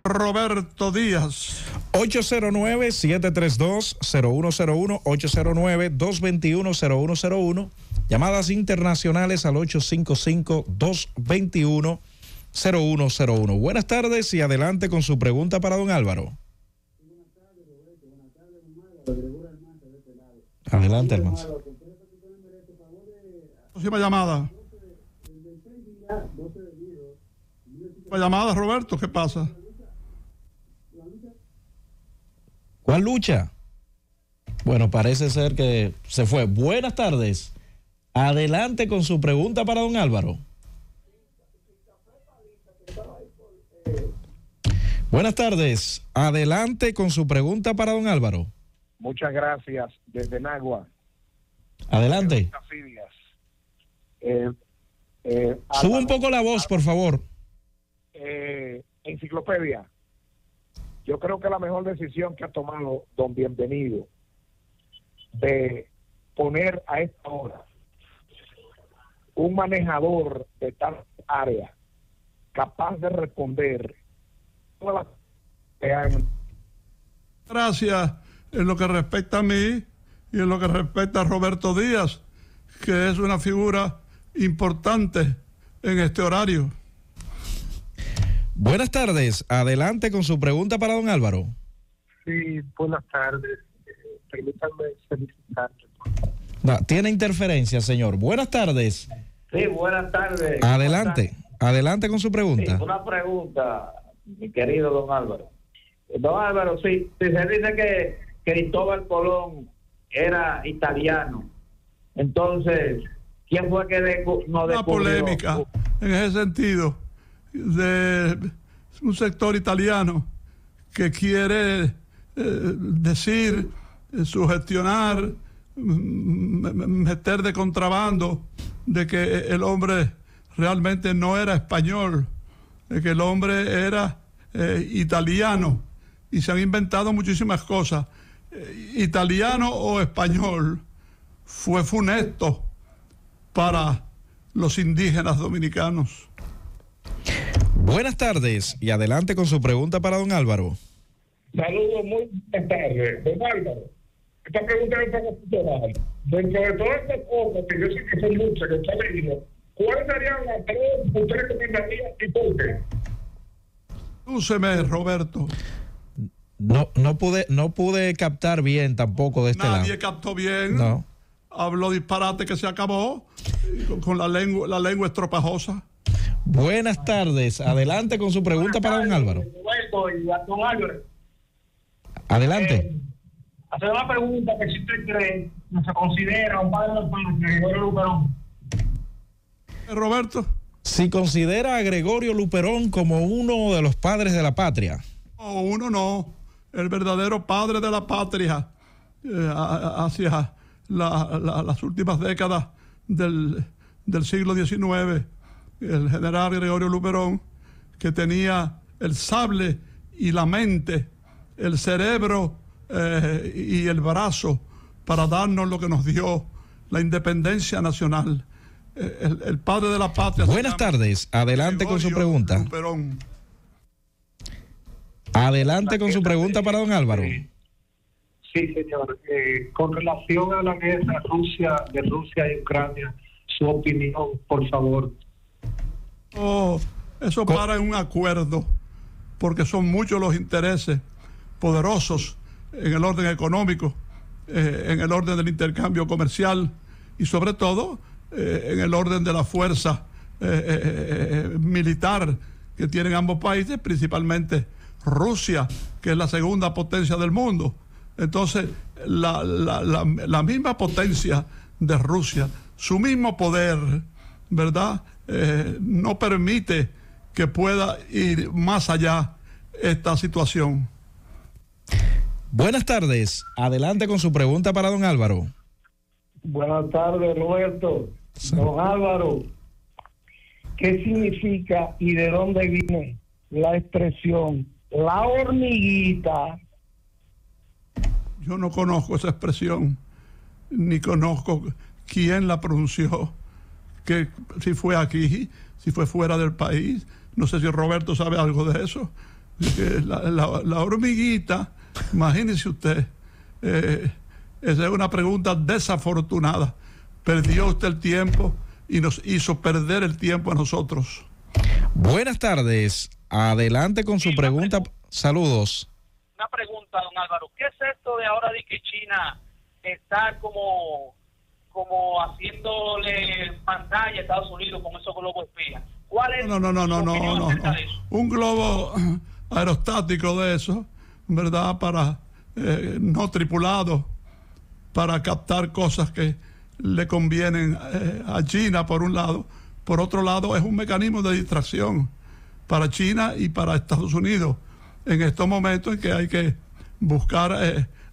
Roberto Díaz. 809-732-0101, 809-221-0101. Llamadas internacionales al 855-221-0101. Buenas tardes y adelante con su pregunta para don Álvaro. Adelante, hermano. Próxima llamada. Llamada, Roberto, ¿qué pasa? ¿Cuál lucha? Bueno, parece ser que se fue. Buenas tardes. Adelante con su pregunta para don Álvaro. Buenas tardes. Adelante con su pregunta para don Álvaro. Muchas gracias. Desde Nagua. Adelante. Suba un poco la voz, por favor. Enciclopedia. Yo creo que la mejor decisión que ha tomado don Bienvenido de poner a esta hora un manejador de tal área capaz de responder todas las... Gracias en lo que respecta a mí y en lo que respecta a Roberto Díaz, que es una figura importante en este horario. Buenas tardes. Adelante con su pregunta para don Álvaro. Sí, buenas tardes. Permítanme felicitarle. No, tiene interferencia, señor. Buenas tardes. Sí, buenas tardes. Adelante. Adelante con su pregunta. Sí, una pregunta, mi querido don Álvaro. Don Álvaro, sí, se dice que Cristóbal Colón era italiano. Entonces, ¿quién fue que nos descubrió? Una polémica en ese sentido de un sector italiano que quiere sugestionar, meter de contrabando de que el hombre realmente no era español, de que el hombre era italiano, y se han inventado muchísimas cosas. Italiano o español fue funesto para los indígenas dominicanos. Buenas tardes y adelante con su pregunta para don Álvaro. Saludos, muy buenas tardes. Don Álvaro, esta pregunta es un poco cultural. Dentro de todas estas cosas, que yo sé que son muchas, que usted ha leído, ¿cuáles serían las tres que usted recomendaría y por qué? Úseme, Roberto. No pude captar bien tampoco de este lado. Nadie captó bien. No. Habló disparate que se acabó con la lengua estropajosa. Buenas tardes. Adelante con su pregunta para don Álvaro. Don Álvaro. Adelante. Hacer una pregunta que si usted cree que se considera un padre del país, Gregorio Luperón. Roberto. Si considera a Gregorio Luperón como uno de los padres de la patria. No, uno no. El verdadero padre de la patria hacia las últimas décadas del siglo XIX. El general Gregorio Luperón, que tenía el sable y la mente, el cerebro y el brazo para darnos lo que nos dio la independencia nacional. El padre de la patria. Buenas tardes. Adelante con su pregunta. Luperón. Adelante con su pregunta para don Álvaro. Sí, señor. Con relación a la guerra de Rusia y Ucrania, su opinión, por favor. Eso para en un acuerdo, porque son muchos los intereses poderosos en el orden económico, en el orden del intercambio comercial y sobre todo en el orden de la fuerza militar que tienen ambos países, principalmente Rusia, que es la segunda potencia del mundo. Entonces, la misma potencia de Rusia, su mismo poder, ¿verdad?, no permite que pueda ir más allá esta situación. Buenas tardes. Adelante con su pregunta para don Álvaro. Buenas tardes, Roberto. Sí. Don Álvaro, ¿qué significa y de dónde viene la expresión la hormiguita? Yo no conozco esa expresión, ni conozco quién la pronunció, que si fue aquí, si fue fuera del país. No sé si Roberto sabe algo de eso. La hormiguita, imagínese usted, esa es una pregunta desafortunada. Perdió usted el tiempo y nos hizo perder el tiempo a nosotros. Buenas tardes, adelante con su pregunta. Saludos. Una pregunta, don Álvaro, ¿qué es esto de ahora de que China está como haciéndole pantalla a Estados Unidos con esos globos espías? ¿Cuál es No. Un globo aerostático de eso, ¿verdad? Para no tripulado, para captar cosas que le convienen a China por un lado. Por otro lado, es un mecanismo de distracción para China y para Estados Unidos en estos momentos en que hay que buscar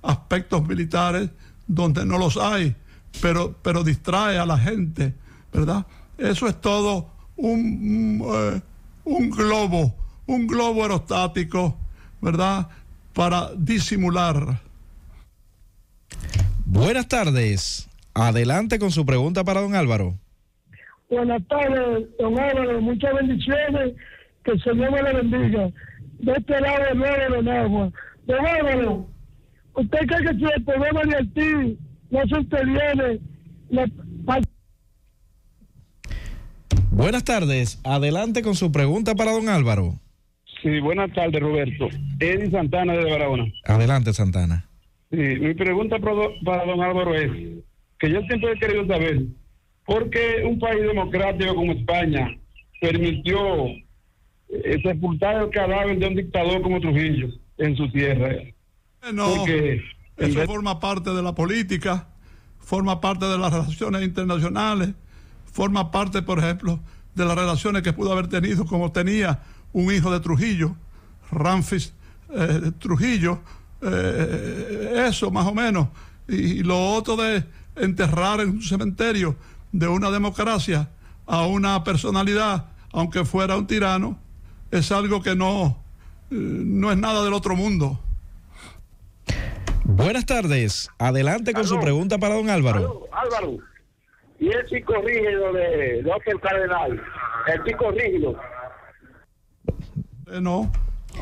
aspectos militares donde no los hay, pero distrae a la gente, ¿verdad? Eso es todo un globo aerostático, ¿verdad? Para disimular. Buenas tardes, adelante con su pregunta para don Álvaro. Buenas tardes, don Álvaro, muchas bendiciones, que el Señor me le bendiga. De este lado de nuevo de Nagua. Don Álvaro, ¿usted cree que si el problema de Haití no se interviene? Buenas tardes, adelante con su pregunta para don Álvaro. Sí, buenas tardes, Roberto. Eddie Santana de Barahona. Adelante, Santana. Sí, mi pregunta para don Álvaro es que yo siempre he querido saber por qué un país democrático como España permitió sepultar el cadáver de un dictador como Trujillo en su tierra. Porque eso forma parte de la política, forma parte de las relaciones internacionales, forma parte, por ejemplo, de las relaciones que pudo haber tenido, como tenía un hijo de Trujillo, Ramfis Trujillo, eso más o menos. Y lo otro de enterrar en un cementerio de una democracia a una personalidad, aunque fuera un tirano, es algo que no es nada del otro mundo. Buenas tardes, adelante con su pregunta para don Álvaro. Álvaro, y el psicorrígido de López Cardenal, el psicorrígido. No,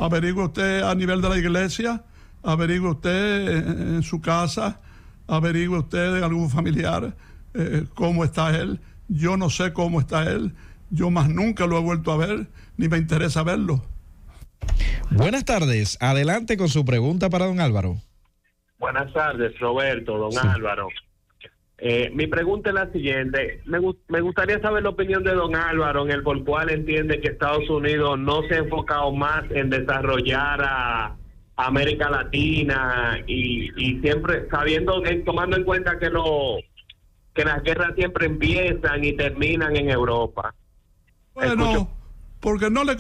averigüe usted a nivel de la iglesia, averigüe usted en su casa, averigüe usted de algún familiar cómo está él. Yo no sé cómo está él, yo más nunca lo he vuelto a ver, ni me interesa verlo. Buenas tardes, adelante con su pregunta para don Álvaro. Buenas tardes, Roberto, don Álvaro. Mi pregunta es la siguiente. Me gustaría saber la opinión de don Álvaro en el por cual entiende que Estados Unidos no se ha enfocado más en desarrollar a América Latina y siempre sabiendo, tomando en cuenta que las guerras siempre empiezan y terminan en Europa. Bueno, porque no le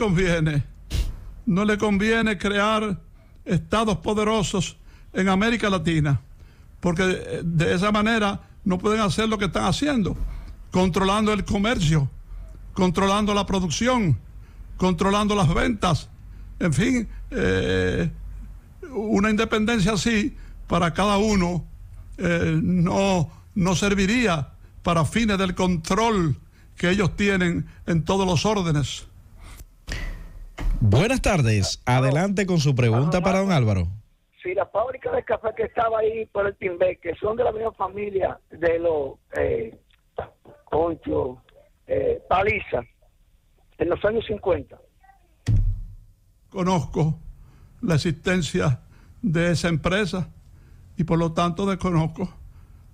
conviene crear estados poderosos en América Latina, porque de esa manera no pueden hacer lo que están haciendo, controlando el comercio, controlando la producción, controlando las ventas, en fin, una independencia así para cada uno no serviría para fines del control que ellos tienen en todos los órdenes. Buenas tardes, adelante con su pregunta para don Álvaro. Si la fábrica de café que estaba ahí por el Timbé, que son de la misma familia de los Paliza, en los años 50. Conozco la existencia de esa empresa y por lo tanto desconozco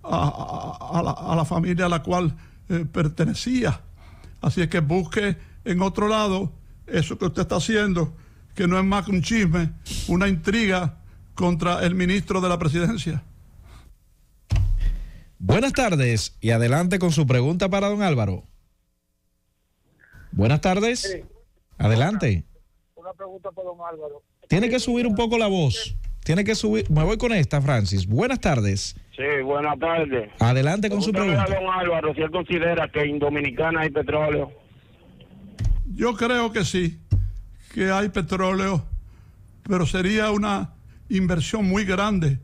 a la familia a la cual pertenecía. Así es que busque en otro lado eso que usted está haciendo, que no es más que un chisme, una intriga contra el ministro de la presidencia. Buenas tardes y adelante con su pregunta para don Álvaro. Buenas tardes. Sí. Adelante. Una pregunta para don Álvaro. Tiene que subir un poco la voz. Tiene que subir. Me voy con esta, Francis. Buenas tardes. Sí, buenas tardes. Adelante con su pregunta. Don Álvaro, si él considera que en Dominicana hay petróleo. Yo creo que sí, que hay petróleo, pero sería una inversión muy grande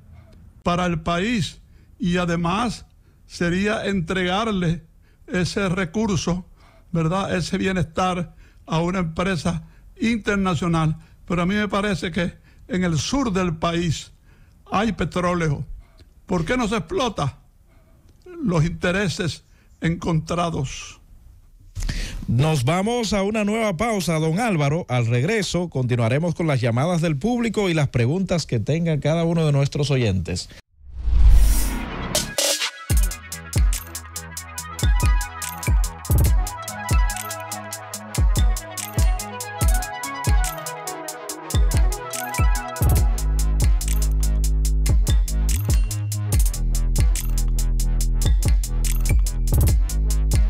para el país y además sería entregarle ese recurso, ¿verdad? Ese bienestar a una empresa internacional pero a mí me parece que en el sur del país hay petróleo. ¿Por qué no se explota? Los intereses encontrados. Nos vamos a una nueva pausa, don Álvaro. Al regreso continuaremos con las llamadas del público y las preguntas que tenga cada uno de nuestros oyentes.